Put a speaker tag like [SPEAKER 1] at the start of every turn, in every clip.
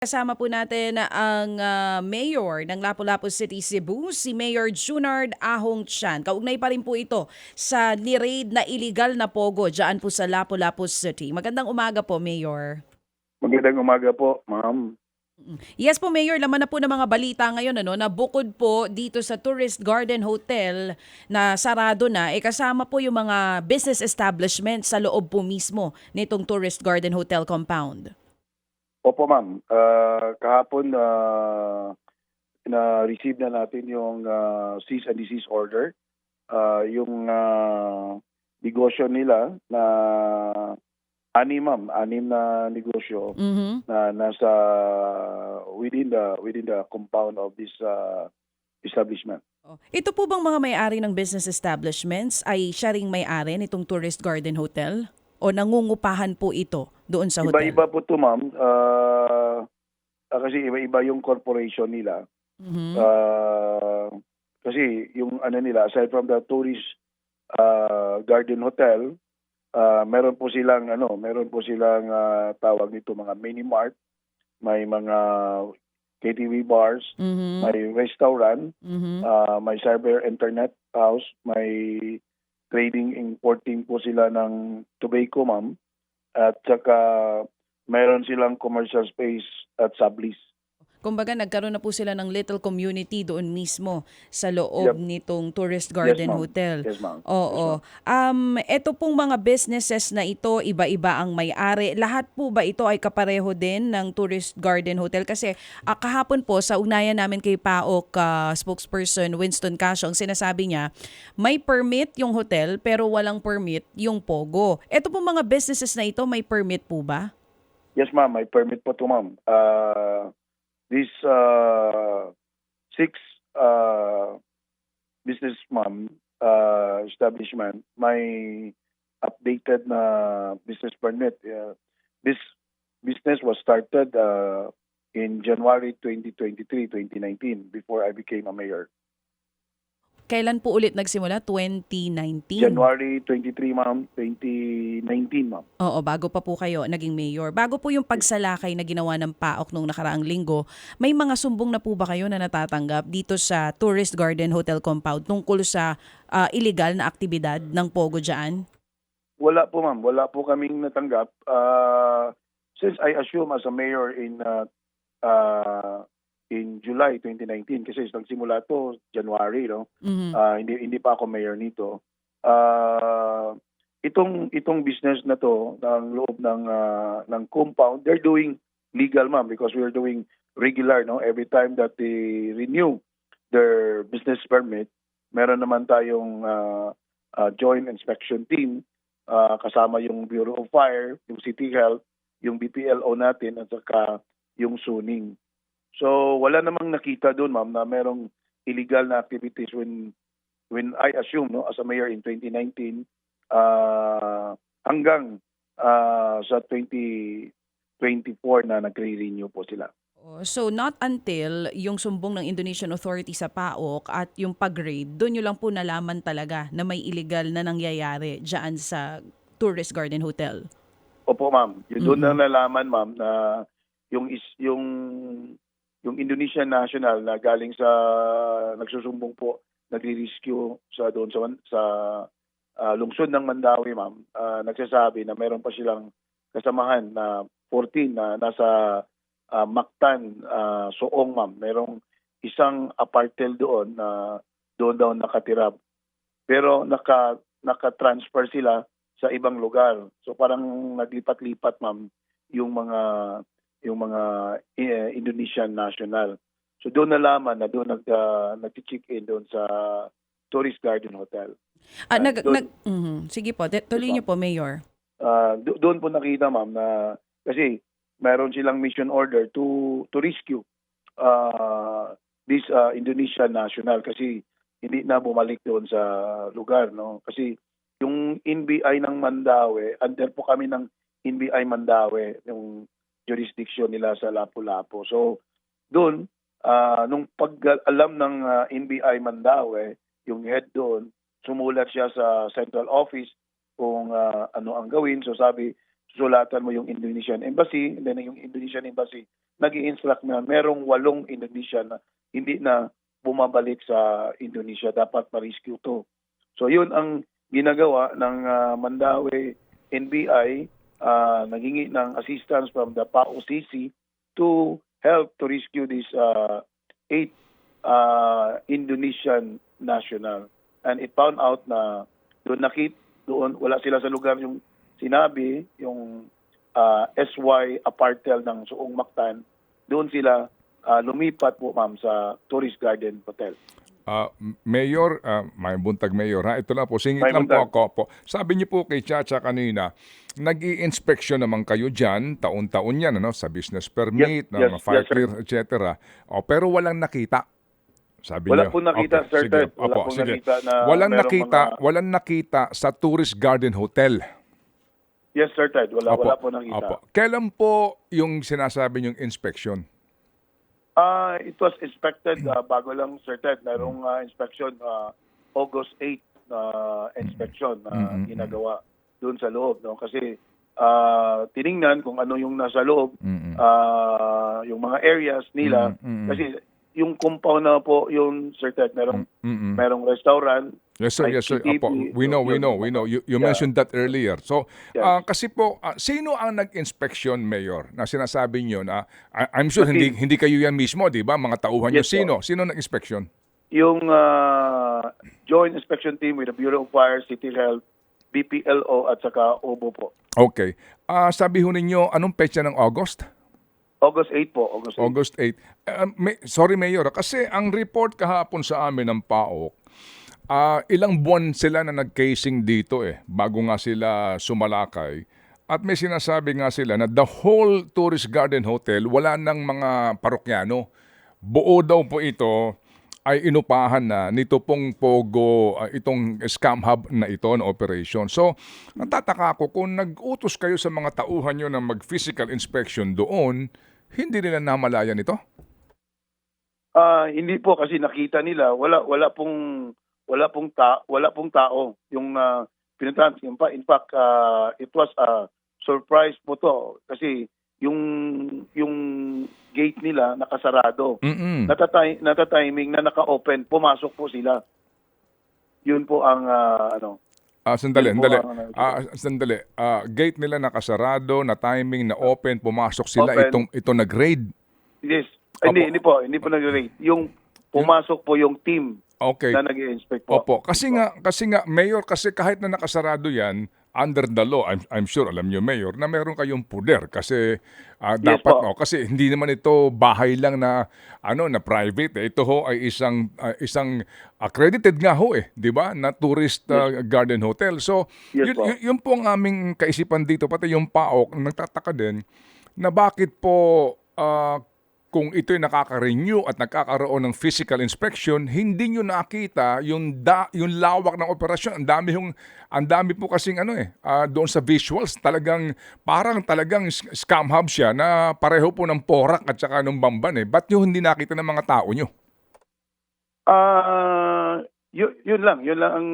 [SPEAKER 1] Kasama po natin ang Mayor ng Lapu-Lapu City, Cebu, si Mayor Junard Ahong Chan. Kaugnay pa rin po ito sa ni-raid na illegal na pogo dyan po sa Lapu-Lapu City. Magandang umaga po, Mayor.
[SPEAKER 2] Magandang umaga po, ma'am.
[SPEAKER 1] Yes po, Mayor, laman na po ng mga balita ngayon na bukod po dito sa Tourist Garden Hotel na sarado na, kasama po yung mga business establishment sa loob po mismo nitong Tourist Garden Hotel compound.
[SPEAKER 2] Opo, ma'am. Kahapon na-receive na natin yung cease and desist order. Yung negosyo nila na anim na negosyo
[SPEAKER 1] Mhm.
[SPEAKER 2] na nasa within the compound of this establishment.
[SPEAKER 1] Ito po bang mga may-ari ng business establishments ay siya ring may-ari nitong Tourist Garden Hotel? O nangungupahan po ito doon sa hotel?
[SPEAKER 2] Iba-iba po 'to, ma'am. Kasi iba-iba yung corporation nila.
[SPEAKER 1] Mhm.
[SPEAKER 2] Kasi yung ano nila, aside from the tourist garden hotel, meron po silang tawag nito mga mini mart, may mga KTV bars,
[SPEAKER 1] Mhm.
[SPEAKER 2] may restaurant,
[SPEAKER 1] Mhm.
[SPEAKER 2] may cyber internet house, may trading importing po sila ng tobacco, ma'am, at saka meron silang commercial space at sublease.
[SPEAKER 1] Kumbaga nagkaroon na po sila ng little community doon mismo sa loob
[SPEAKER 2] Yep.
[SPEAKER 1] nitong Tourist
[SPEAKER 2] Yes,
[SPEAKER 1] Garden
[SPEAKER 2] ma'am.
[SPEAKER 1] Hotel.
[SPEAKER 2] Yes, ma'am. Yes,
[SPEAKER 1] Oo.
[SPEAKER 2] ma'am.
[SPEAKER 1] Ito pong mga businesses na ito, iba-iba ang may-ari. Lahat po ba ito ay kapareho din ng Tourist Garden Hotel? Kasi kahapon po sa ugnayan namin kay PAOK spokesperson Winston Casio, ang sinasabi niya, may permit yung hotel pero walang permit yung Pogo. Ito pong mga businesses na ito, may permit po ba?
[SPEAKER 2] Yes, ma'am. May permit po to, ma'am. This six business, ma'am, establishment may updated na business permit. This business was started in January 2023, 2019, before I became a mayor.
[SPEAKER 1] Kailan po ulit nagsimula? 2019?
[SPEAKER 2] January 23, ma'am, 2019, ma'am.
[SPEAKER 1] Oo, bago pa po kayo naging mayor. Bago po yung pagsalakay na ginawa ng PAOK nung nakaraang linggo, may mga sumbong na po ba kayo na natatanggap dito sa Tourist Garden Hotel Compound tungkol sa illegal na aktibidad ng Pogo dyan?
[SPEAKER 2] Wala po, ma'am. Wala po kaming natanggap. Since I assume as a mayor in July 2019, kasi nagsimula to January, no?
[SPEAKER 1] Mhm.
[SPEAKER 2] Hindi pa ako mayor nito. Ah, itong business na to ng loob ng compound, they're doing legal, ma'am, because we're doing regular, no? Every time that they renew their business permit, meron naman tayong joint inspection team, kasama yung Bureau of Fire, yung City Health, yung BPLO natin, at saka yung Suning. So wala namang nakita doon, ma'am, na merong illegal na activities when I assume, no, as a mayor in 2019 hanggang sa 2024 na nagre-renew po sila.
[SPEAKER 1] So not until yung sumbong ng Indonesian authority sa PAOK at yung pag-raid, doon nyo lang po nalaman talaga na may illegal na nangyayari dyan sa Tourist Garden Hotel.
[SPEAKER 2] Opo, ma'am. Yun doon na
[SPEAKER 1] Mm-mm.
[SPEAKER 2] nalaman, ma'am, na yung Indonesian national na galing sa nagsusumbong po, nagre-rescue sa doon sa lungsod ng Mandawi, ma'am, nagsasabi na meron pa silang kasamahan na 14 na nasa Mactan, Soong, ma'am. Merong isang apartel doon na doon daw nakatira. Pero naka-transfer sila sa ibang lugar. So parang naglipat-lipat, ma'am, yung mga Indonesian national. So doon nalaman na doon nag-check in doon sa Tourist Garden Hotel. Doon,
[SPEAKER 1] Sige po,
[SPEAKER 2] yes,
[SPEAKER 1] tuloy niyo
[SPEAKER 2] ma'am.
[SPEAKER 1] po, Mayor.
[SPEAKER 2] Doon po nakita, ma'am, na kasi meron silang mission order to rescue this Indonesian national, kasi hindi na bumalik doon sa lugar, no? Kasi yung NBI ng Mandawi, under po kami ng NBI Mandawi, yung jurisdiction nila sa Lapu-Lapu. So doon, nung pag-alam ng NBI Mandawi, yung head doon, sumulat siya sa central office kung ano ang gawin. So sabi, susulatan mo yung Indonesian Embassy, and then yung Indonesian Embassy nag-i-instruct na merong 8 Indonesian na hindi na bumabalik sa Indonesia, dapat ma-rescue to. So yun ang ginagawa ng Mandaue NBI, naghingi ng assistance from the PAOCC to help to rescue these 8 Indonesian national. And it found out na doon wala sila sa lugar yung sinabi, yung SY Apartel ng Suong Mactan, doon sila lumipat po, ma'am, sa Tourist Garden Hotel.
[SPEAKER 3] Mayor, may buntag Mayor ha. Ito lang po, singit
[SPEAKER 2] May
[SPEAKER 3] lang po
[SPEAKER 2] buntag.
[SPEAKER 3] ako po. Sabi niyo po kay Chacha kanina, nag-i-inspection naman kayo dyan, taon-taon yan, ano, sa business permit,
[SPEAKER 2] Yes,
[SPEAKER 3] mga fire
[SPEAKER 2] yes, sir.
[SPEAKER 3] clear, etc. Pero walang nakita. Sabi
[SPEAKER 2] Wala
[SPEAKER 3] niyo.
[SPEAKER 2] po nakita,
[SPEAKER 3] Okay,
[SPEAKER 2] Sir
[SPEAKER 3] sige.
[SPEAKER 2] Ted. Wala
[SPEAKER 3] Opo,
[SPEAKER 2] po
[SPEAKER 3] sige.
[SPEAKER 2] nakita na
[SPEAKER 3] Walang
[SPEAKER 2] merong
[SPEAKER 3] nakita,
[SPEAKER 2] mga-
[SPEAKER 3] walang nakita sa Tourist Garden Hotel.
[SPEAKER 2] Yes, Sir Ted. Wala po nakita.
[SPEAKER 3] Opo. Kailan po yung sinasabi niyong inspection?
[SPEAKER 2] It was inspected bago lang, Sir Ted. Merong inspection August 8 inspection na ginagawa doon sa loob, no? Kasi tiningnan kung ano yung nasa loob, yung mga areas nila. Kasi yung compound na po yung, Sir Ted, merong restaurant.
[SPEAKER 3] Yes sir,
[SPEAKER 2] may
[SPEAKER 3] yes sir.
[SPEAKER 2] CCTV,
[SPEAKER 3] Opo, we know. You
[SPEAKER 2] Yeah.
[SPEAKER 3] mentioned that earlier. So,
[SPEAKER 2] Yes.
[SPEAKER 3] kasi po, sino ang nag-inspection, Mayor, na sinasabi niyo na, I'm sure
[SPEAKER 2] The
[SPEAKER 3] hindi kayo yan mismo, di ba? Mga tauhan niyo.
[SPEAKER 2] Yes, po.
[SPEAKER 3] Sino nag-inspection?
[SPEAKER 2] Yung Joint Inspection Team with the Bureau of Fire, City Health, BPLO at saka OBO po.
[SPEAKER 3] Okay. Sabi ho ninyo, anong petsa ng August?
[SPEAKER 2] August 8 po. August 8.
[SPEAKER 3] August 8. Sorry, Mayor, kasi ang report kahapon sa amin ng PAOK, ilang buwan sila na nag-casing dito bago nga sila sumalakay. At may sinasabi nga sila na the whole Tourist Garden Hotel, wala nang mga parokyano. Buo daw po ito ay inupahan na nito pong Pogo, itong scam hub na ito na operation. So, natataka ako kung nag-utos kayo sa mga tauhan nyo na mag-physical inspection doon, hindi nila namalayan ito?
[SPEAKER 2] Hindi po, kasi nakita nila wala pong tao yung pinuntahan. In fact, it was a surprise po to kasi yung gate nila nakasarado. Nata-timing na naka-open, pumasok po sila. Yun po ang
[SPEAKER 3] Sandali.
[SPEAKER 2] Yun po ang
[SPEAKER 3] Gate nila nakasarado, na timing, na open, pumasok sila,
[SPEAKER 2] Open.
[SPEAKER 3] ito nag-raid.
[SPEAKER 2] Yes.
[SPEAKER 3] Opo.
[SPEAKER 2] Hindi po nag-rate. Yung pumasok po yung team
[SPEAKER 3] Okay.
[SPEAKER 2] na nag-i-inspect po.
[SPEAKER 3] Opo, kasi nga Mayor, kasi kahit na nakasarado 'yan, under the law, I'm sure alam niyo, Mayor, na meron kayong puder kasi dapat
[SPEAKER 2] po.
[SPEAKER 3] kasi hindi naman ito bahay lang na na private. Ito ho ay isang accredited nga ho 'di ba? Na tourist garden hotel. So,
[SPEAKER 2] Yes, po.
[SPEAKER 3] yun po ang aming kaisipan dito, pati yung PAOK nagtataka din na bakit po kung ito'y nakaka-renew at nagkakaroon ng physical inspection, hindi nyo nakita yung lawak ng operasyon. Ang dami po kasing doon sa visuals, talagang scam hub siya na pareho po ng Porac at saka ng Bamban. Ba't nyo hindi nakita ng mga tao nyo?
[SPEAKER 2] Yun lang ang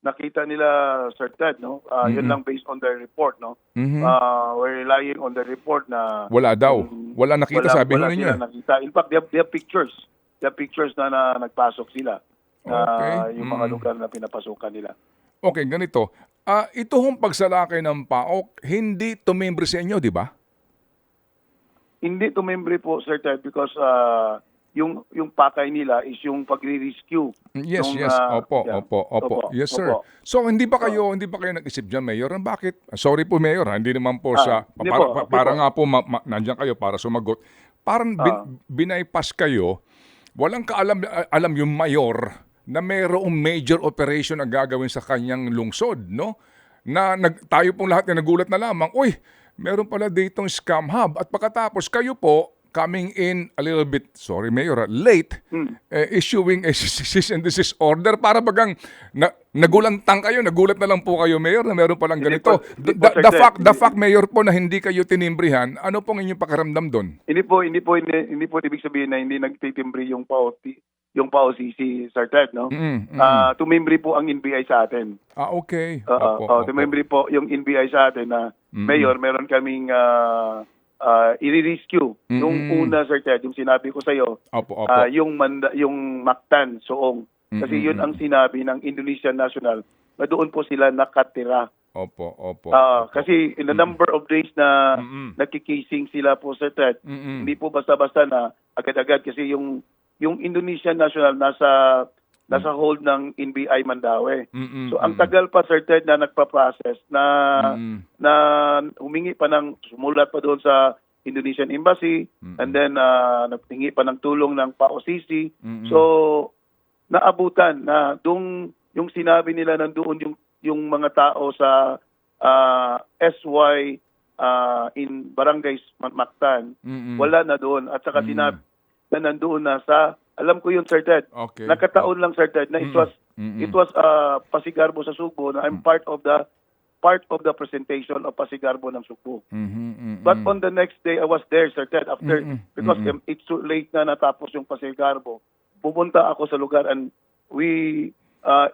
[SPEAKER 2] nakita nila, Sir Ted, no? Yun lang based on their report, no? We're relying on the report na
[SPEAKER 3] Wala daw. Wala nakita, sabi
[SPEAKER 2] wala
[SPEAKER 3] ninyo.
[SPEAKER 2] sila nakita. In fact, they have pictures. They have pictures na nagpasok sila.
[SPEAKER 3] Okay.
[SPEAKER 2] Yung mga lugar na pinapasukan nila.
[SPEAKER 3] Okay, ganito. Ito hong pagsalakay ng PAOK, hindi tumimbre sa inyo, di ba?
[SPEAKER 2] Hindi tumembre po, Sir Ted, because yung pakay nila is yung pagre-rescue.
[SPEAKER 3] Yes,
[SPEAKER 2] Nung,
[SPEAKER 3] yes. Opo. Yes, sir.
[SPEAKER 2] Opo.
[SPEAKER 3] So hindi ba kayo nag-isip diyan, Mayor? Bakit? Sorry po, Mayor, hindi naman po
[SPEAKER 2] hindi po, okay
[SPEAKER 3] para
[SPEAKER 2] po.
[SPEAKER 3] nga po nandiyan kayo para sumagot. Parang binaypas kayo. Walang alam yung Mayor na mayroong major operation na gagawin sa kanyang lungsod, no? Tayo pong lahat na nagulat na lamang, uy, meron pala ditong scam hub. At pagkatapos kayo po coming in a little bit, sorry Mayor, late, issuing a cease and desist order para bagang nagulat na lang po kayo, Mayor, na meron palang
[SPEAKER 2] Hindi
[SPEAKER 3] ganito.
[SPEAKER 2] po, Sir Ted.
[SPEAKER 3] The fact, Mayor, po na hindi kayo tinimbrihan, ano pong inyong pakiramdam doon?
[SPEAKER 2] Hindi po ibig sabihin na hindi nagtitimbre yung PAOCC, Sir Ted, no? Tumimbre po ang NBI sa atin.
[SPEAKER 3] Okay.
[SPEAKER 2] Tumimbre po yung NBI sa atin na Mayor, meron kaming i-rescue. Nung una, Sir Ted, yung sinabi ko sa'yo,
[SPEAKER 3] Opo.
[SPEAKER 2] yung Mactan, Soong. Kasi yun ang sinabi ng Indonesian National na doon po sila nakatira.
[SPEAKER 3] Opo.
[SPEAKER 2] Kasi in a number of days na nakikising sila po, Sir Ted, hindi po basta-basta na agad-agad kasi yung Indonesian National nasa hold ng NBI Mandaue. So ang tagal pa, Sir Ted, na nagpa-process na humingi pa ng sumulat pa doon sa Indonesian Embassy and then naghingi pa ng tulong ng PAOCC. So naabutan na yung sinabi nila nandoon yung mga tao sa SY in Barangay Mactan, wala na doon. At saka sinabi na nandoon na sa, alam ko yun, Sir Ted.
[SPEAKER 3] Okay.
[SPEAKER 2] Nakataon lang, Sir Ted, na it was Pasigarbo sa Subo na I'm part of the presentation of Pasigarbo ng Subo. But on the next day, I was there, Sir Ted, after, because it's too late na natapos yung Pasigarbo. Pupunta ako sa lugar and we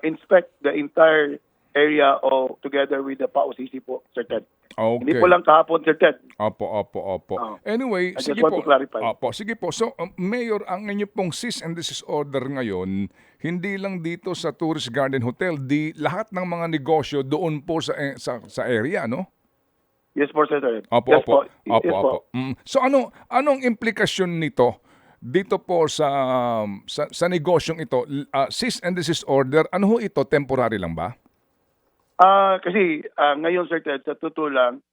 [SPEAKER 2] inspect the entire area together with the PAOCC po, Sir Ted.
[SPEAKER 3] Okay.
[SPEAKER 2] Hindi po lang kahapon, Sir Ted.
[SPEAKER 3] Opo. Anyway,
[SPEAKER 2] I just
[SPEAKER 3] sige
[SPEAKER 2] want
[SPEAKER 3] po.
[SPEAKER 2] to clarify.
[SPEAKER 3] Opo, sige po. So, Mayor, ang inyo pong cease and desist order ngayon, hindi lang dito sa Tourist Garden Hotel, lahat ng mga negosyo doon po sa area, no?
[SPEAKER 2] Yes po, Sir Ted.
[SPEAKER 3] Opo.
[SPEAKER 2] Yes po. Yes po.
[SPEAKER 3] So, anong implikasyon nito dito po sa negosyong ito? Cease and desist order, ano ho ito? Temporary lang ba?
[SPEAKER 2] Kasi ngayon, Sir Ted, sa totoo lang,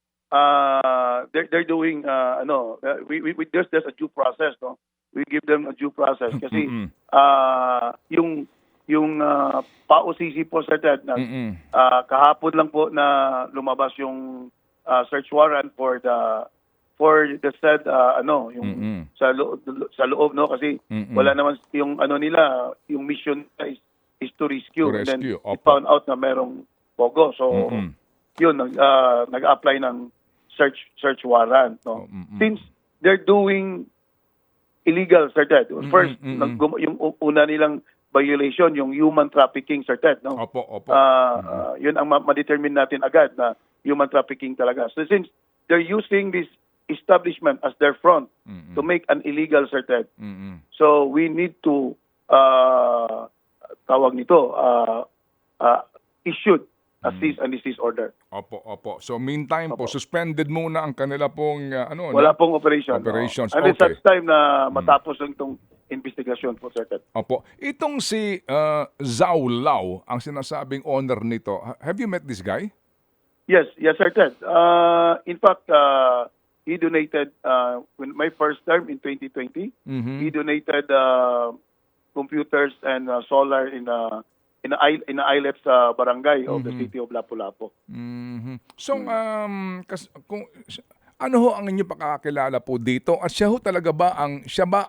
[SPEAKER 2] they're doing there's a due process, no? We give them a due process kasi yung PAOCC po, Sir Ted, kahapon lang po na lumabas yung search warrant for the said yung sa loob, no, kasi wala naman yung nila, yung mission is to rescue. And then we found out na merong pogo. So yun, nag-apply ng search warrant, no. Since they're doing illegal, Sir Ted. First, yung una nilang violation, yung human trafficking, Sir Ted, no.
[SPEAKER 3] Opo.
[SPEAKER 2] Yun ang ma-determine natin agad na human trafficking talaga. So since they're using this establishment as their front to make an illegal, Sir Ted, so we need to issued a cease and desist order.
[SPEAKER 3] Opo. So meantime po, suspended muna ang kanila pong
[SPEAKER 2] Wala pong operation.
[SPEAKER 3] Operations,
[SPEAKER 2] And
[SPEAKER 3] okay.
[SPEAKER 2] such time na matapos lang itong investigasyon po, Sir Ted.
[SPEAKER 3] Opo. Itong si Zhao Lao, ang sinasabing owner nito, have you met this guy?
[SPEAKER 2] Yes, Sir Ted. In fact, he donated when my first term in 2020. He donated computers and solar in islet sa barangay of the city of Lapu-Lapu.
[SPEAKER 3] So, ano ho ang inyong pakakilala po dito? At siya ba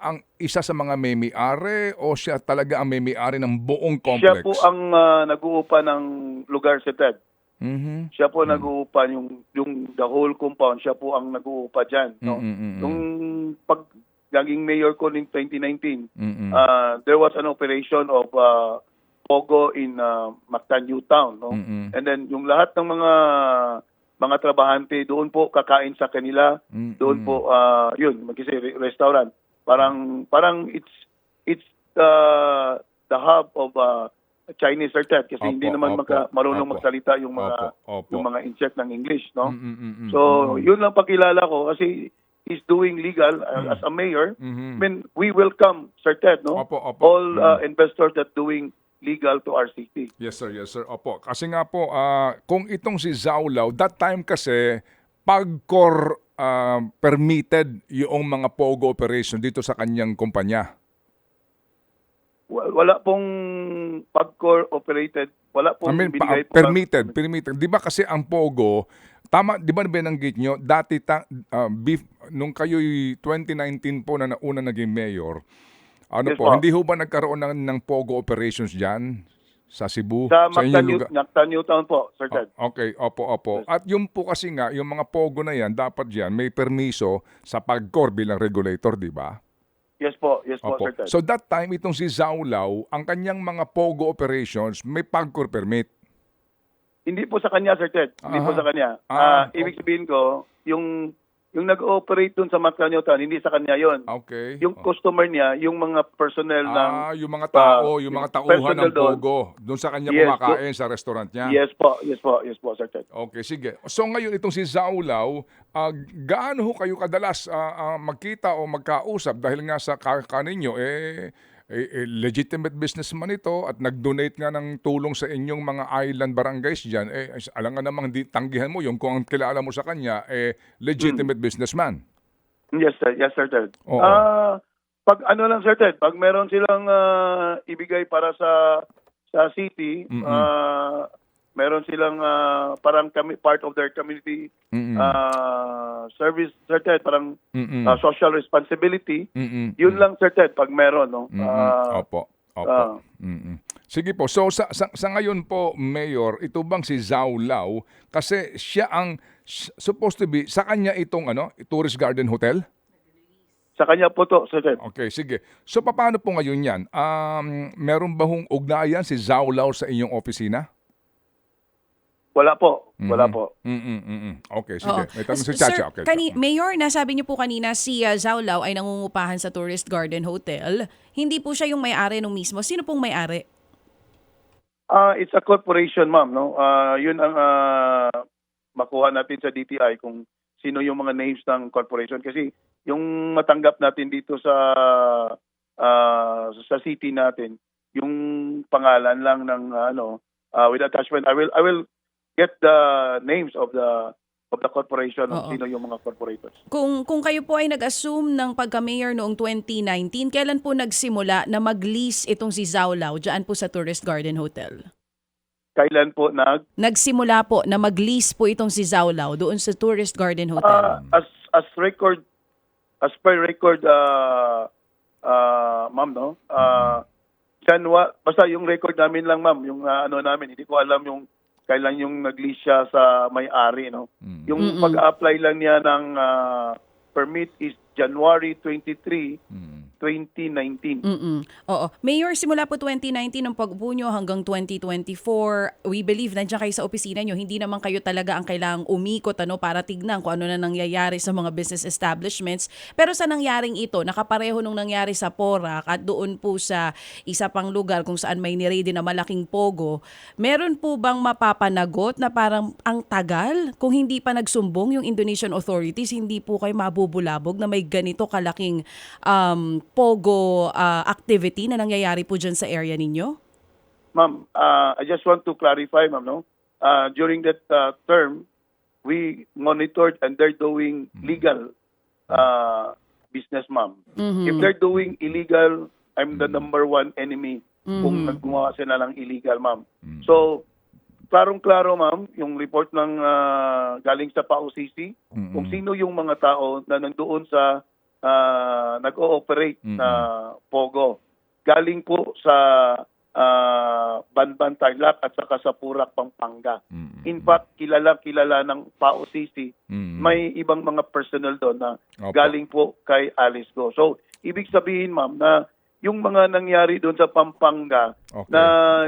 [SPEAKER 3] ang isa sa mga may-ari o siya talaga ang may-ari ng buong complex?
[SPEAKER 2] Siya po ang nag-uupa ng lugar, si Ted. Siya po nag-uupa yung the whole compound, siya po ang nag-uupa dyan. No? Nung pag naging mayor ko in 2019, there was an operation of Pogo in Mactan New Town, no? And then yung lahat ng mga trabahante doon po kakain sa kanila, doon po yun, restaurant. Parang it's the hub of Chinese, Sir Ted, kasi hindi naman marunong magsalita yung mga insect ng English, no? So yun lang pakilala ko kasi he's doing legal as a mayor. I mean, we welcome, Sir Ted, no? All investors that doing legal to our city.
[SPEAKER 3] Yes, sir. Opo. Kasi nga po, kung itong si Zhao Lao, that time kasi, PAGCOR permitted yung mga POGO operation dito sa kanyang kumpanya.
[SPEAKER 2] Wala pong PAGCOR operated. Wala pong binigay po.
[SPEAKER 3] Permitted. Di ba kasi ang POGO, tama, di ba binanggit nyo, dati, nung kayo'y 2019 po na una naging mayor,
[SPEAKER 2] Yes,
[SPEAKER 3] hindi ho ba nagkaroon ng POGO operations dyan sa Cebu?
[SPEAKER 2] Sa Mactan New Town po, Sir Ted.
[SPEAKER 3] Okay, opo. Yes. At yung po kasi nga, yung mga POGO na yan, dapat dyan may permiso sa PAGCOR bilang regulator, di ba?
[SPEAKER 2] Yes po, Sir Ted.
[SPEAKER 3] So that time, itong si Zhao Lao, ang kanyang mga POGO operations, may PAGCOR permit.
[SPEAKER 2] Hindi po sa kanya, Sir Ted. Hindi po sa kanya. Ibig sabihin ko, yung yung nag-ooperate dun sa Mactanyotan, hindi sa kanya yon.
[SPEAKER 3] Okay.
[SPEAKER 2] Yung customer niya, yung mga personnel ng
[SPEAKER 3] Yung mga tao, yung mga tauhan
[SPEAKER 2] personnel
[SPEAKER 3] ng Pogo, doon sa kanya
[SPEAKER 2] Yes,
[SPEAKER 3] kumakain sa restaurant niya.
[SPEAKER 2] Yes po, Sir Ted.
[SPEAKER 3] Okay, sige. So ngayon itong si Zaulaw, gaano ho kayo kadalas magkita o magkausap dahil nga sa kaninyo legitimate businessman ito at nag-donate nga ng tulong sa inyong mga island barangays diyan, alam nga namang di tanggihan mo yung kung ang kilala mo sa kanya legitimate businessman.
[SPEAKER 2] Yes, Sir Ted.
[SPEAKER 3] Oo.
[SPEAKER 2] Pag ano lang, Sir Ted, pag meron silang ibigay para sa city, meron silang parang part of their community service, Sir Ted, parang social responsibility. Yun lang, Sir Ted, pag meron, no?
[SPEAKER 3] Opo. Sige po. So sa ngayon po, Mayor, ito bang si Zaulaw kasi siya ang supposed to be sa kanya itong Tourist Garden Hotel?
[SPEAKER 2] Sa kanya po to, Sir Ted.
[SPEAKER 3] Okay, sige. So paano po ngayon 'yan? Meron ba hong ugnayan si Zaulaw sa inyong opisina?
[SPEAKER 2] Wala po.
[SPEAKER 3] Okay, sige.
[SPEAKER 1] Oo.
[SPEAKER 3] May tanong si
[SPEAKER 1] Sir,
[SPEAKER 3] Chacha. Okay.
[SPEAKER 1] Mayor, nasabi niyo po kanina si Zaulaw ay nangungupahan sa Tourist Garden Hotel. Hindi po siya yung may-ari nung mismo. Sino pong may-ari?
[SPEAKER 2] It's a corporation, ma'am, no? Yun ang makuha natin sa DTI kung sino yung mga names ng corporation kasi yung matanggap natin dito sa city natin, yung pangalan lang ng with attachment. I will get the names of the corporation,
[SPEAKER 1] Oo.
[SPEAKER 2] sino yung mga corporators.
[SPEAKER 1] Kung kayo po ay nag-assume ng pagka-mayor noong 2019, kailan po nagsimula na mag-lease itong si Zaulaw dyan po sa Tourist Garden Hotel?
[SPEAKER 2] Kailan po
[SPEAKER 1] Nagsimula po na mag-lease po itong si Zaulaw doon sa Tourist Garden Hotel?
[SPEAKER 2] as per record, ma'am, no? Basta yung record namin lang, ma'am, yung namin, hindi ko alam yung kailan yung nag-lease siya sa may-ari, no? Yung pag-apply lang niya ng permit is January 23, 2019.
[SPEAKER 1] Oo. Mayor, simula po 2019 ang pag-upo nyo hanggang 2024, we believe nandiyan kayo sa opisina nyo. Hindi naman kayo talaga ang kailangang umikot para tignan kung ano na nangyayari sa mga business establishments. Pero sa nangyaring ito, nakapareho nung nangyari sa Porac at doon po sa isa pang lugar kung saan may nirady na malaking pogo, meron po bang mapapanagot na parang ang tagal? Kung hindi pa nagsumbong yung Indonesian authorities, hindi po kayo mabubulabog na may ganito kalaking pogo activity na nangyayari po dyan sa area ninyo?
[SPEAKER 2] Ma'am, I just want to clarify, ma'am, no? During that term, we monitored and they're doing legal business, ma'am. If they're doing illegal, I'm the number one enemy kung naggumawa sila ng illegal, ma'am. So, klarong-klaro, ma'am, yung report ng galing sa PAOCC, kung sino yung mga tao na nandoon sa nag-ooperate na Pogo. Galing po sa Banban, Tarlac at saka sa Porac, Pampanga. In fact, kilala ng PAOCC, may ibang mga personnel doon na galing po kay Alice Go. So, ibig sabihin, ma'am, na yung mga nangyari doon sa Pampanga na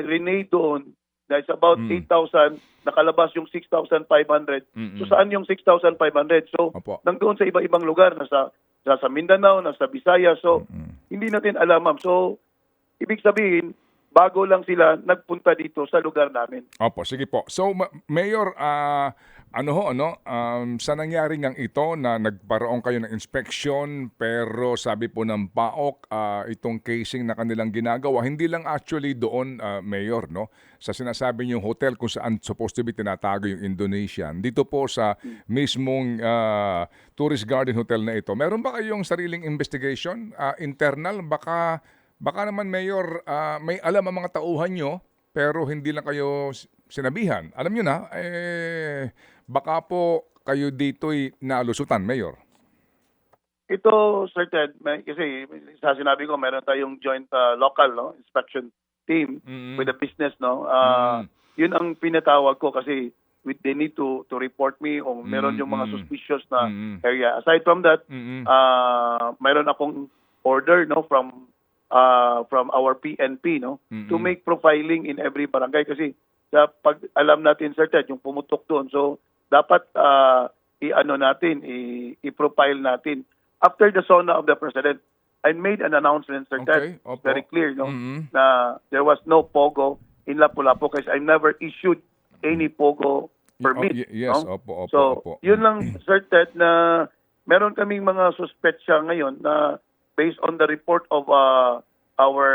[SPEAKER 2] renade doon, na it's about 8,000, nakalabas yung 6,500. So, saan yung 6,500? So, nandoon sa iba-ibang lugar, nasa Mindanao, nasa Visayas. So, hindi natin alam, ma'am. So, ibig sabihin, bago lang sila nagpunta dito sa lugar namin.
[SPEAKER 3] Opo, sige po. So, Mayor, sa nangyari ngang ito na nagparoon kayo ng inspection pero sabi po ng PAOK, itong casing na kanilang ginagawa, hindi lang actually doon, Mayor, no? Sa sinasabi niyong hotel kung saan supposed to be tinatago yung Indonesian. Dito po sa mismong Tourist Garden Hotel na ito, meron ba kayong sariling investigation, internal? Baka naman, Mayor, may alam ang mga tauhan nyo, pero hindi lang kayo sinabihan. Alam nyo na, baka po kayo dito'y nalusutan, Mayor.
[SPEAKER 2] Ito, Sir Ted, kasi sa sinabi ko, meron tayong joint local inspection team with the business. Yun ang pinatawag ko kasi they need to report me o meron yung mga suspicious na area. Aside from that, meron akong order from our PNP to make profiling in every barangay kasi pag alam natin, Sir Ted, yung pumutok doon. So dapat i-ano natin, i-profile natin. After the SONA of the President, I made an announcement, Sir
[SPEAKER 3] Okay,
[SPEAKER 2] Ted.
[SPEAKER 3] opo.
[SPEAKER 2] It's very clear, no?
[SPEAKER 3] Mhm.
[SPEAKER 2] Na there was no POGO in Lapu-Lapu kasi I never issued any POGO permit.
[SPEAKER 3] Yes,
[SPEAKER 2] no?
[SPEAKER 3] opo, opo,
[SPEAKER 2] So,
[SPEAKER 3] opo.
[SPEAKER 2] yun lang, Sir Ted, na meron kaming mga suspetsya ngayon na based on the report of our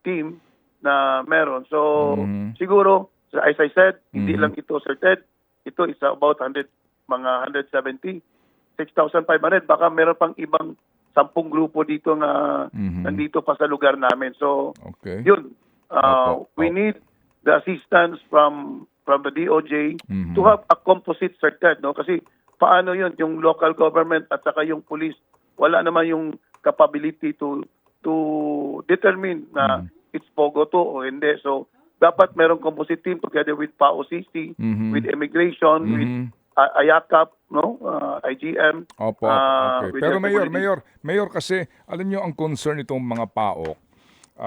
[SPEAKER 2] team na meron. So, siguro, as I said, hindi lang ito, Sir Ted, ito is about mga 170, 6,500. Baka meron pang ibang 10 grupo dito na nandito pa sa lugar namin. So,
[SPEAKER 3] Okay.
[SPEAKER 2] yun.
[SPEAKER 3] Opo,
[SPEAKER 2] We
[SPEAKER 3] opo.
[SPEAKER 2] need the assistance from the DOJ to have a composite, Sir Ted, no? Kasi paano yun, yung local government at saka yung police, wala naman yung capability to determine na it's POGO to o hindi. So, dapat merong composite team together with PAOCC, with immigration, with AYACAP, no? IGM.
[SPEAKER 3] Opo, okay.
[SPEAKER 2] with
[SPEAKER 3] Pero
[SPEAKER 2] everybody.
[SPEAKER 3] Mayor kasi alam niyo ang concern nitong mga PAOK,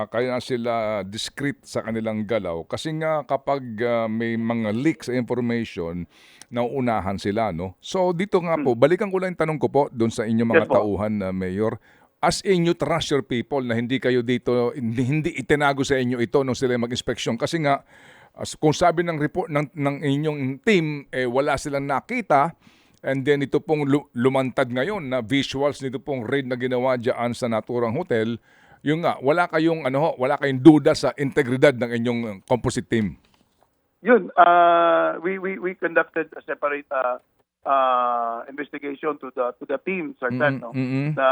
[SPEAKER 3] kaya sila discreet sa kanilang galaw kasi nga kapag may mga leaks sa information, nauunahan sila, no? So dito nga po, balikan ko lang yung tanong ko po doon sa inyong mga
[SPEAKER 2] Yes po.
[SPEAKER 3] tauhan na Mayor. As in you trust your people na hindi kayo dito, hindi itinago sa inyo ito nung sila mag-inspeksyon kasi nga kung sabi ng report ng inyong team, wala silang nakita. And then ito pong lumantad ngayon na visuals nito pong raid na ginawa diyan sa Naturang Hotel. Yung nga, wala kayong duda sa integridad ng inyong composite team.
[SPEAKER 2] Yun, we conducted a separate investigation to the team, Sir Ted, no? Na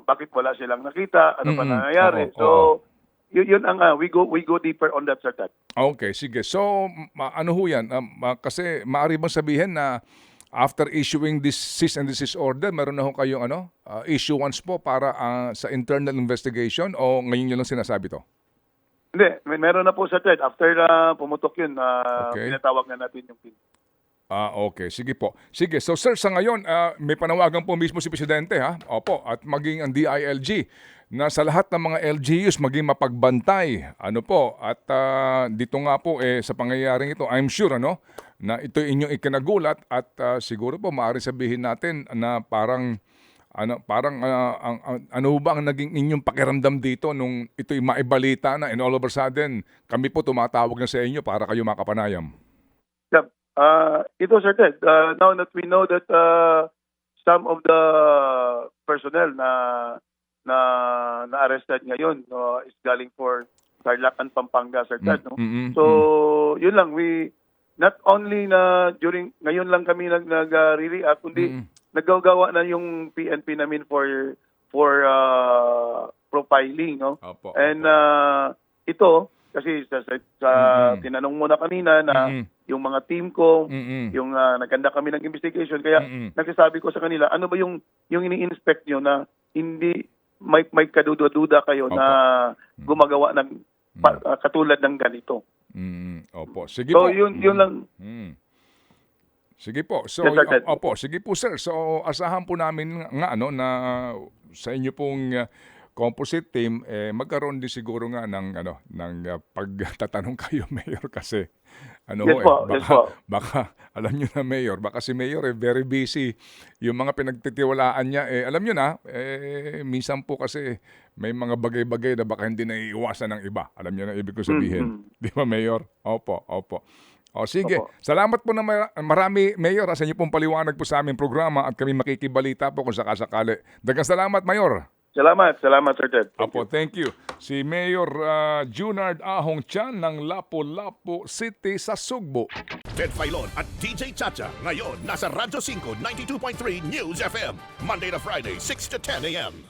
[SPEAKER 2] bakit wala silang nakita, ano pa nangyayari. So, yun ang we go deeper on that, Sir Ted.
[SPEAKER 3] Okay, sige. So, ano ho yan? Kasi maaari bang sabihin na after issuing this cease and desist order, meron na ho kayong issuance po para sa internal investigation o ngayon nyo lang sinasabi to?
[SPEAKER 2] Hindi, meron na po, Sir Ted. After pumutok yun,
[SPEAKER 3] Okay.
[SPEAKER 2] pinatawag na natin yung team.
[SPEAKER 3] Okay. Sige po. Sige. So, sir, sa ngayon, may panawagan po mismo si Presidente, ha? Opo. At maging ang DILG na sa lahat ng mga LGUs maging mapagbantay. Ano po? At dito nga po, sa pangyayaring ito, I'm sure, na ito inyong ikinagulat at siguro po maaari sabihin natin na parang ano ba ang naging inyong pakiramdam dito nung ito'y maibalita na and all of a sudden kami po tumatawag na sa inyo para kayo makapanayam.
[SPEAKER 2] Yeah. Ito, Sir Ted, now that we know that some of the personnel na arrested ngayon is galing for Tarlac and Pampanga, Sir Ted, no? So, yun lang, we not only na ngayon lang kami nag-react, kundi naggagawa na yung PNP namin for profiling, no?
[SPEAKER 3] Opo,
[SPEAKER 2] And ito kasi sa tinanong mo na kanina na yung mga team ko, yung nagkanda kami ng investigation, kaya nagsasabi ko sa kanila, ano ba yung ini-inspect nyo na hindi may kaduda-duda kayo na gumagawa ng katulad ng ganito.
[SPEAKER 3] Opo. Sige
[SPEAKER 2] So
[SPEAKER 3] po.
[SPEAKER 2] yun lang.
[SPEAKER 3] Sige po. So
[SPEAKER 2] Yes, Sir Ted.
[SPEAKER 3] opo, sige po sir. So asahan po namin nga na sa inyo pong composite team magkaroon din siguro nga ng pagtatanong kayo Mayor kasi
[SPEAKER 2] Yes po, yes po.
[SPEAKER 3] baka alam niyo na Mayor, baka si Mayor very busy. Yung mga pinagtitiwalaan niya alam niyo na minsan po kasi may mga bagay-bagay na baka hindi naiiwasan ng iba. Alam niyo na ibig ko sabihin. Di ba Mayor? Opo. O sige,
[SPEAKER 2] Opo.
[SPEAKER 3] salamat po na marami Mayor sa inyo pong paliwanag po sa aming programa at kami makikibalita po kung sakasakali. Daghang salamat Mayor.
[SPEAKER 2] Salamat, Sir Ted.
[SPEAKER 3] Apo, thank you. Si Mayor Junard Ahong Chan ng Lapu-Lapu City sa Sugbo.
[SPEAKER 4] Ted Filon at DJ Chacha. Ngayon, nasa Radyo 5, 92.3 News FM. Monday to Friday, 6 to 10 a.m.